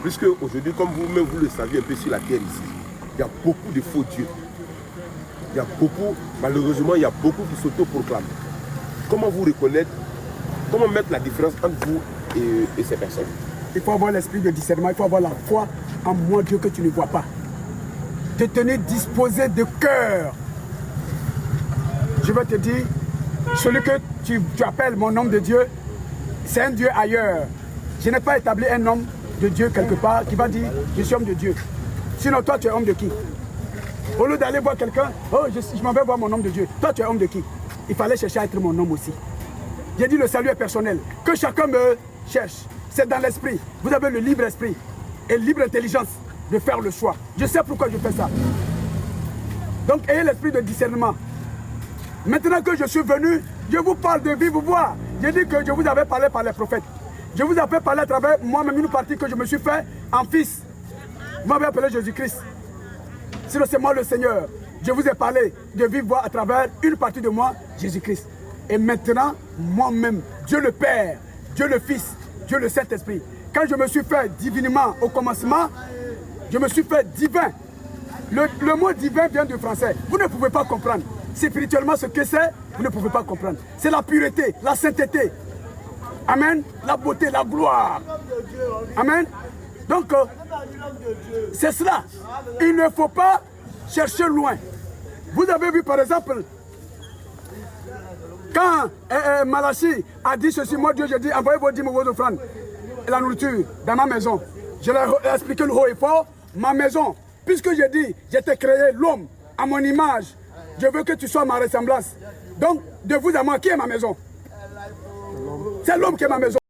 Puisque aujourd'hui, comme vous-même vous le savez un peu sur la terre ici, il y a beaucoup de faux dieux. Il y a beaucoup, malheureusement, il y a beaucoup qui s'auto-proclament. Comment vous reconnaître, comment mettre la différence entre vous et ces personnes? Il faut avoir l'esprit de discernement, il faut avoir la foi en moi, Dieu, que tu ne vois pas. Te tenir disposé de cœur. Je vais te dire, celui que tu appelles mon homme de Dieu, c'est un Dieu ailleurs. Je n'ai pas établi un homme de Dieu quelque part qui va dire, je suis homme de Dieu. Sinon, toi, tu es homme de qui? Au lieu d'aller voir quelqu'un, oh, je m'en vais voir mon homme de Dieu. Toi, tu es homme de qui? Il fallait chercher à être mon homme aussi. J'ai dit, le salut est personnel. Que chacun me cherche. C'est dans l'esprit. Vous avez le libre esprit et libre intelligence de faire le choix. Je sais pourquoi je fais ça. Donc, ayez l'esprit de discernement. Maintenant que je suis venu, je vous parle de vive voix. J'ai dit que je vous avais parlé par les prophètes. Je vous avais parlé à travers moi-même une partie que je me suis fait en fils. Vous m'avez appelé Jésus-Christ. Sinon, c'est moi le Seigneur. Je vous ai parlé de vive voix à travers une partie de moi, Jésus-Christ. Et maintenant, moi-même, Dieu le Père, Dieu le Fils, Dieu le Saint-Esprit. Quand je me suis fait divinement au commencement, je me suis fait divin. Le mot divin vient du français. Vous ne pouvez pas comprendre. Spirituellement, ce que c'est, vous ne pouvez pas comprendre. C'est la pureté, la sainteté. Amen. La beauté, la gloire. Amen. Donc, c'est cela. Il ne faut pas chercher loin. Vous avez vu, par exemple, quand Malachi a dit ceci, moi Dieu, je dis, envoyez vos dîmes, vos offrandes et la nourriture dans ma maison. Je leur ai expliqué le haut et fort, ma maison. Puisque j'ai dit, j'ai créé l'homme à mon image, je veux que tu sois ma ressemblance. Donc, de vous à moi, qui est ma maison? C'est l'homme qui est ma maison.